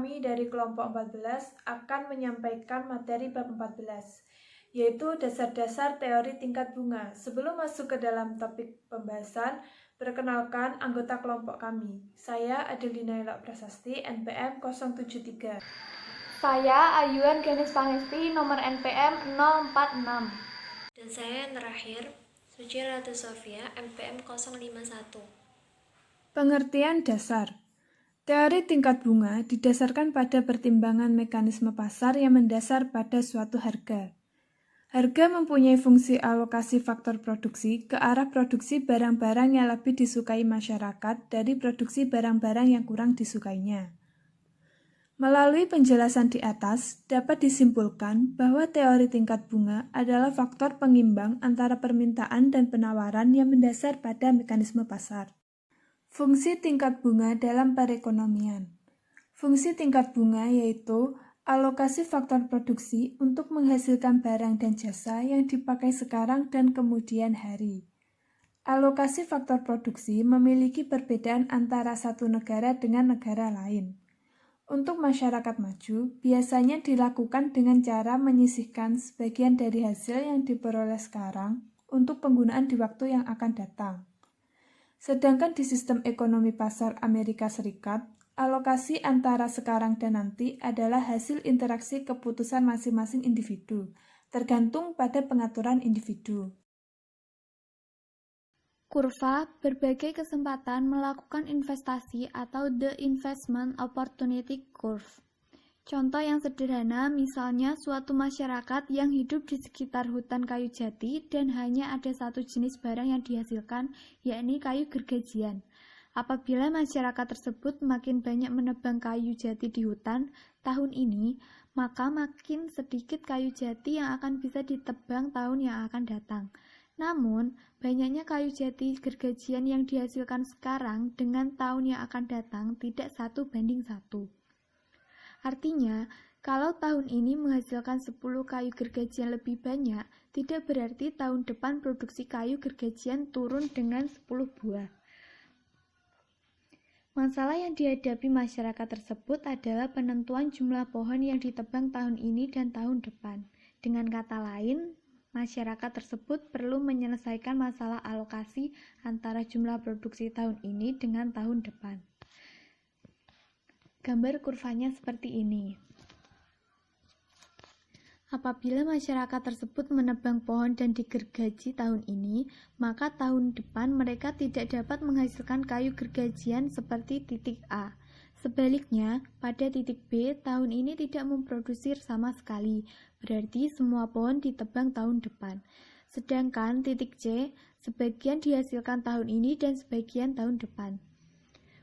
kami dari kelompok 14 akan menyampaikan materi bab 14, yaitu dasar-dasar teori tingkat bunga. Sebelum masuk ke dalam topik pembahasan, perkenalkan anggota kelompok kami. Saya Adelina Elok Prasasti, NPM 073. Saya Ayuan Genis Pangesti, nomor NPM 046. Dan saya yang terakhir, Suci Ratu Sofia, NPM 051. Pengertian dasar. Teori tingkat bunga didasarkan pada pertimbangan mekanisme pasar yang mendasar pada suatu harga. Harga mempunyai fungsi alokasi faktor produksi ke arah produksi barang-barang yang lebih disukai masyarakat dari produksi barang-barang yang kurang disukainya. Melalui penjelasan di atas, dapat disimpulkan bahwa teori tingkat bunga adalah faktor pengimbang antara permintaan dan penawaran yang mendasar pada mekanisme pasar. Fungsi tingkat bunga dalam perekonomian. Fungsi tingkat bunga yaitu alokasi faktor produksi untuk menghasilkan barang dan jasa yang dipakai sekarang dan kemudian hari. Alokasi faktor produksi memiliki perbedaan antara satu negara dengan negara lain. Untuk masyarakat maju, biasanya dilakukan dengan cara menyisihkan sebagian dari hasil yang diperoleh sekarang untuk penggunaan di waktu yang akan datang. Sedangkan di sistem ekonomi pasar Amerika Serikat, alokasi antara sekarang dan nanti adalah hasil interaksi keputusan masing-masing individu, tergantung pada pengaturan individu. Kurva berbagai kesempatan melakukan investasi atau the investment opportunity curve. Contoh yang sederhana, misalnya suatu masyarakat yang hidup di sekitar hutan kayu jati dan hanya ada satu jenis barang yang dihasilkan, yakni kayu gergajian. Apabila masyarakat tersebut makin banyak menebang kayu jati di hutan tahun ini, maka makin sedikit kayu jati yang akan bisa ditebang tahun yang akan datang. Namun, banyaknya kayu jati gergajian yang dihasilkan sekarang dengan tahun yang akan datang tidak 1:1. Artinya, kalau tahun ini menghasilkan 10 kayu gergajian lebih banyak, tidak berarti tahun depan produksi kayu gergajian turun dengan 10 buah. Masalah yang dihadapi masyarakat tersebut adalah penentuan jumlah pohon yang ditebang tahun ini dan tahun depan. Dengan kata lain, masyarakat tersebut perlu menyelesaikan masalah alokasi antara jumlah produksi tahun ini dengan tahun depan. Gambar kurvanya seperti ini. Apabila masyarakat tersebut menebang pohon dan digergaji tahun ini, maka tahun depan mereka tidak dapat menghasilkan kayu gergajian seperti titik A. Sebaliknya, pada titik B, tahun ini tidak memproduksi sama sekali, berarti semua pohon ditebang tahun depan. Sedangkan titik C, sebagian dihasilkan tahun ini dan sebagian tahun depan.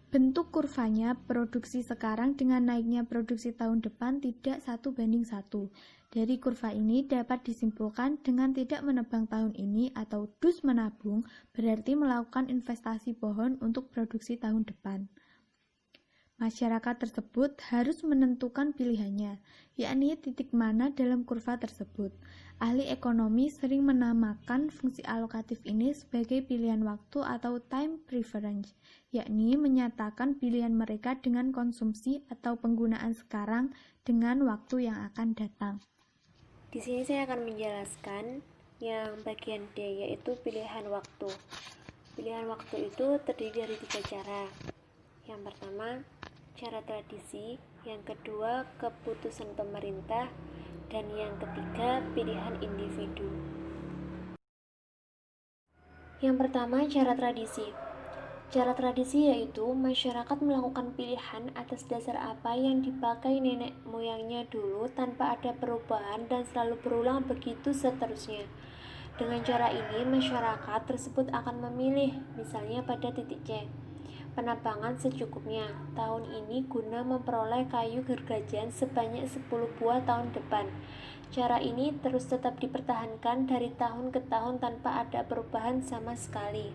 Bentuk kurvanya produksi sekarang dengan naiknya produksi tahun depan tidak 1:1. Dari kurva ini dapat disimpulkan dengan tidak menebang tahun ini atau dus menabung berarti melakukan investasi pohon untuk produksi tahun depan. Masyarakat tersebut harus menentukan pilihannya, yakni titik mana dalam kurva tersebut. Ahli ekonomi sering menamakan fungsi alokatif ini sebagai pilihan waktu atau time preference, yakni menyatakan pilihan mereka dengan konsumsi atau penggunaan sekarang dengan waktu yang akan datang. Di sini saya akan menjelaskan yang bagian D, yaitu pilihan waktu. Pilihan waktu itu terdiri dari 3 cara. Yang pertama, cara tradisi, yang kedua, keputusan pemerintah, dan yang ketiga, pilihan individu. Yang pertama, cara tradisi. Cara tradisi yaitu masyarakat melakukan pilihan atas dasar apa yang dipakai nenek moyangnya dulu tanpa ada perubahan dan selalu berulang begitu seterusnya. Dengan cara ini, masyarakat tersebut akan memilih, misalnya pada titik C, penebangan secukupnya tahun ini guna memperoleh kayu gergajian sebanyak 10 buah tahun depan. Cara ini terus tetap dipertahankan dari tahun ke tahun tanpa ada perubahan sama sekali.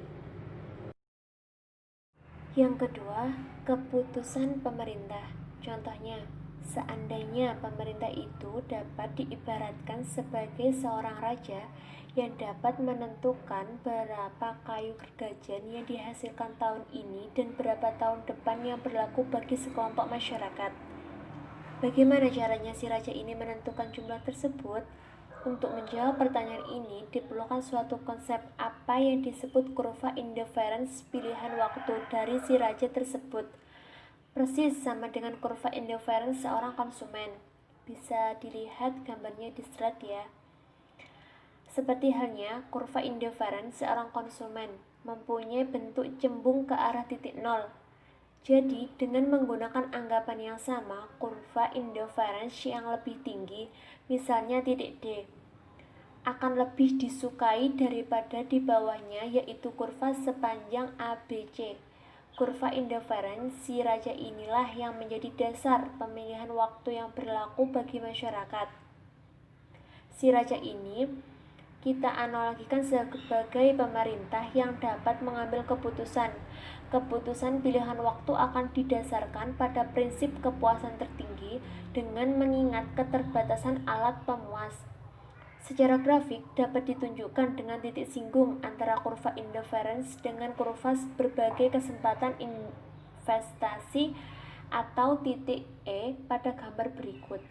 Yang kedua, keputusan pemerintah. Contohnya, seandainya pemerintah itu dapat diibaratkan sebagai seorang raja yang dapat menentukan berapa kayu gergajian yang dihasilkan tahun ini dan berapa tahun depan yang berlaku bagi sekelompok masyarakat. Bagaimana caranya si raja ini menentukan jumlah tersebut? Untuk menjawab pertanyaan ini, diperlukan suatu konsep apa yang disebut kurva indifference pilihan waktu dari si raja tersebut. Persis sama dengan kurva indifference seorang konsumen. Bisa dilihat gambarnya di slide ya. Seperti halnya kurva indifference seorang konsumen mempunyai bentuk cembung ke arah titik nol. Jadi, dengan menggunakan anggapan yang sama, kurva indifference yang lebih tinggi, misalnya titik D, akan lebih disukai daripada di bawahnya, yaitu kurva sepanjang ABC. Kurva indifference si raja inilah yang menjadi dasar pemilihan waktu yang berlaku bagi masyarakat. Si raja ini kita analogikan sebagai pemerintah yang dapat mengambil keputusan. Keputusan pilihan waktu akan didasarkan pada prinsip kepuasan tertinggi dengan mengingat keterbatasan alat pemuas. Secara grafik dapat ditunjukkan dengan titik singgung antara kurva indifference dengan kurva berbagai kesempatan investasi atau titik E pada gambar berikut.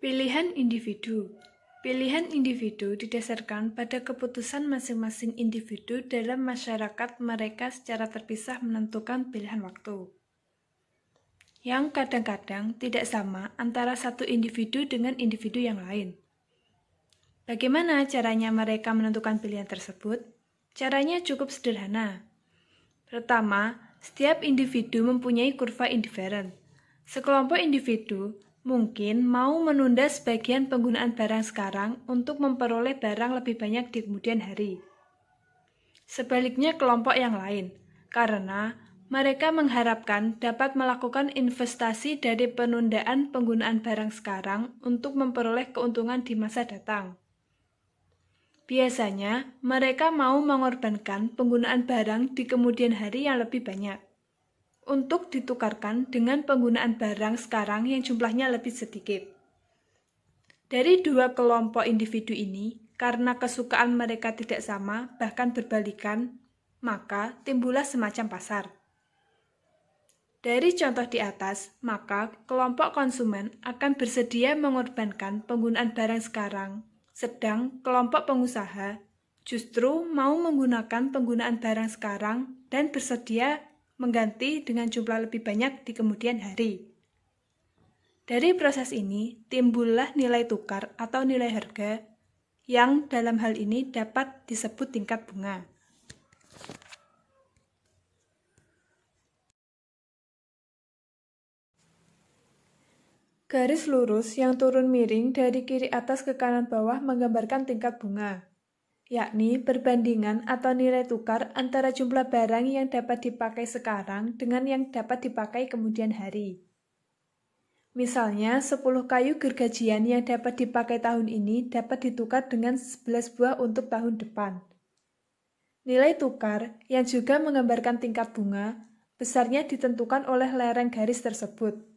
Pilihan individu. Pilihan individu didasarkan pada keputusan masing-masing individu dalam masyarakat mereka secara terpisah menentukan pilihan waktu, yang kadang-kadang tidak sama antara satu individu dengan individu yang lain. Bagaimana caranya mereka menentukan pilihan tersebut? Caranya cukup sederhana. Pertama, setiap individu mempunyai kurva indifferent. Sekelompok individu mungkin mau menunda sebagian penggunaan barang sekarang untuk memperoleh barang lebih banyak di kemudian hari. Sebaliknya kelompok yang lain, karena mereka mengharapkan dapat melakukan investasi dari penundaan penggunaan barang sekarang untuk memperoleh keuntungan di masa datang. Biasanya, mereka mau mengorbankan penggunaan barang di kemudian hari yang lebih banyak untuk ditukarkan dengan penggunaan barang sekarang yang jumlahnya lebih sedikit. Dari dua kelompok individu ini, karena kesukaan mereka tidak sama, bahkan berbalikan, maka timbullah semacam pasar. Dari contoh di atas, maka kelompok konsumen akan bersedia mengorbankan penggunaan barang sekarang, sedang kelompok pengusaha justru mau menggunakan penggunaan barang sekarang dan bersedia mengganti dengan jumlah lebih banyak di kemudian hari. Dari proses ini, timbullah nilai tukar atau nilai harga yang dalam hal ini dapat disebut tingkat bunga. Garis lurus yang turun miring dari kiri atas ke kanan bawah menggambarkan tingkat bunga, yakni perbandingan atau nilai tukar antara jumlah barang yang dapat dipakai sekarang dengan yang dapat dipakai kemudian hari. Misalnya, 10 kayu gergajian yang dapat dipakai tahun ini dapat ditukar dengan 11 buah untuk tahun depan. Nilai tukar yang juga menggambarkan tingkat bunga, besarnya ditentukan oleh lereng garis tersebut.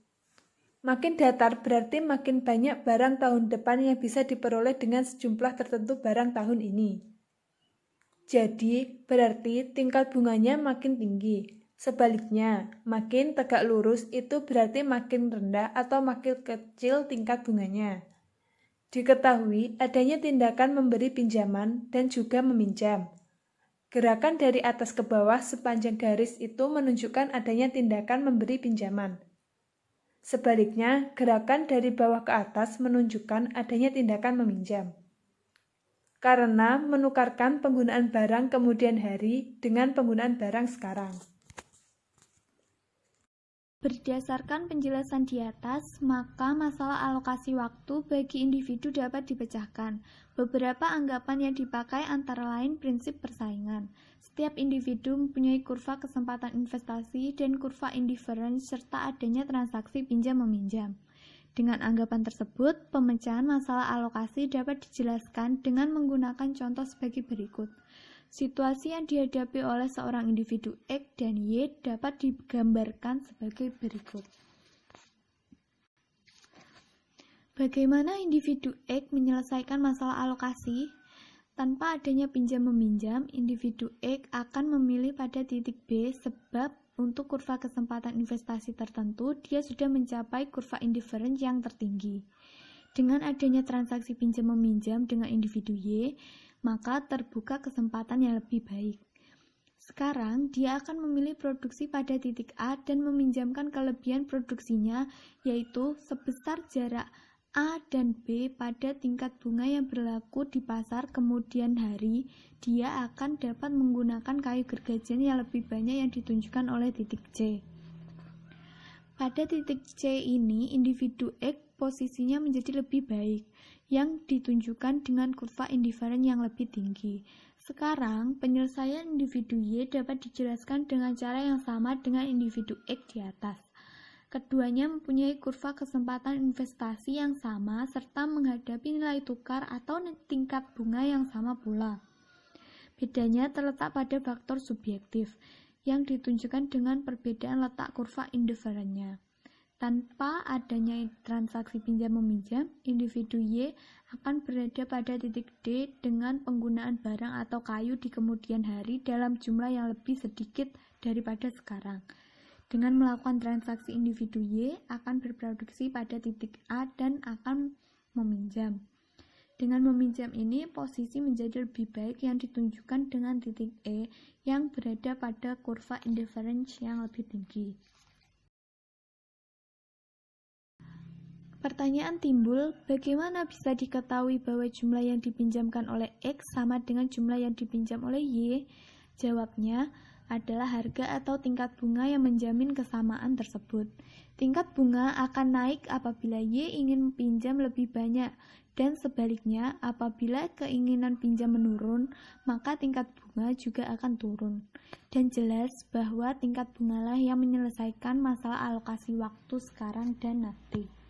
Makin datar berarti makin banyak barang tahun depan yang bisa diperoleh dengan sejumlah tertentu barang tahun ini. Jadi, berarti tingkat bunganya makin tinggi. Sebaliknya, makin tegak lurus itu berarti makin rendah atau makin kecil tingkat bunganya. Diketahui adanya tindakan memberi pinjaman dan juga meminjam. Gerakan dari atas ke bawah sepanjang garis itu menunjukkan adanya tindakan memberi pinjaman. Sebaliknya, gerakan dari bawah ke atas menunjukkan adanya tindakan meminjam. Karena menukarkan penggunaan barang kemudian hari dengan penggunaan barang sekarang. Berdasarkan penjelasan di atas, maka masalah alokasi waktu bagi individu dapat dipecahkan. Beberapa anggapan yang dipakai antara lain prinsip persaingan. Setiap individu mempunyai kurva kesempatan investasi dan kurva indifference serta adanya transaksi pinjam-meminjam. Dengan anggapan tersebut, pemecahan masalah alokasi dapat dijelaskan dengan menggunakan contoh sebagai berikut. Situasi yang dihadapi oleh seorang individu X dan Y dapat digambarkan sebagai berikut. Bagaimana individu X menyelesaikan masalah alokasi? Tanpa adanya pinjam-meminjam, individu X akan memilih pada titik B sebab untuk kurva kesempatan investasi tertentu, dia sudah mencapai kurva indifference yang tertinggi. Dengan adanya transaksi pinjam-meminjam dengan individu Y, maka terbuka kesempatan yang lebih baik. Sekarang, dia akan memilih produksi pada titik A dan meminjamkan kelebihan produksinya, yaitu sebesar jarak A dan B pada tingkat bunga yang berlaku di pasar. Kemudian hari, dia akan dapat menggunakan kayu gergajian yang lebih banyak yang ditunjukkan oleh titik C. Pada titik C ini, individu X posisinya menjadi lebih baik, yang ditunjukkan dengan kurva indifference yang lebih tinggi. Sekarang, penyelesaian individu Y dapat dijelaskan dengan cara yang sama dengan individu X di atas. Keduanya mempunyai kurva kesempatan investasi yang sama serta menghadapi nilai tukar atau tingkat bunga yang sama pula. Bedanya terletak pada faktor subjektif, yang ditunjukkan dengan perbedaan letak kurva indifference-nya. Tanpa adanya transaksi pinjam-meminjam, individu Y akan berada pada titik D dengan penggunaan barang atau kayu di kemudian hari dalam jumlah yang lebih sedikit daripada sekarang. Dengan melakukan transaksi, individu Y akan berproduksi pada titik A dan akan meminjam. Dengan meminjam ini, posisi menjadi lebih baik yang ditunjukkan dengan titik E yang berada pada kurva indifference yang lebih tinggi. Pertanyaan timbul, bagaimana bisa diketahui bahwa jumlah yang dipinjamkan oleh X sama dengan jumlah yang dipinjam oleh Y? Jawabnya adalah harga atau tingkat bunga yang menjamin kesamaan tersebut. Tingkat bunga akan naik apabila Y ingin pinjam lebih banyak, dan sebaliknya apabila keinginan pinjam menurun, maka tingkat bunga juga akan turun. Dan jelas bahwa tingkat bungalah yang menyelesaikan masalah alokasi waktu sekarang dan nanti.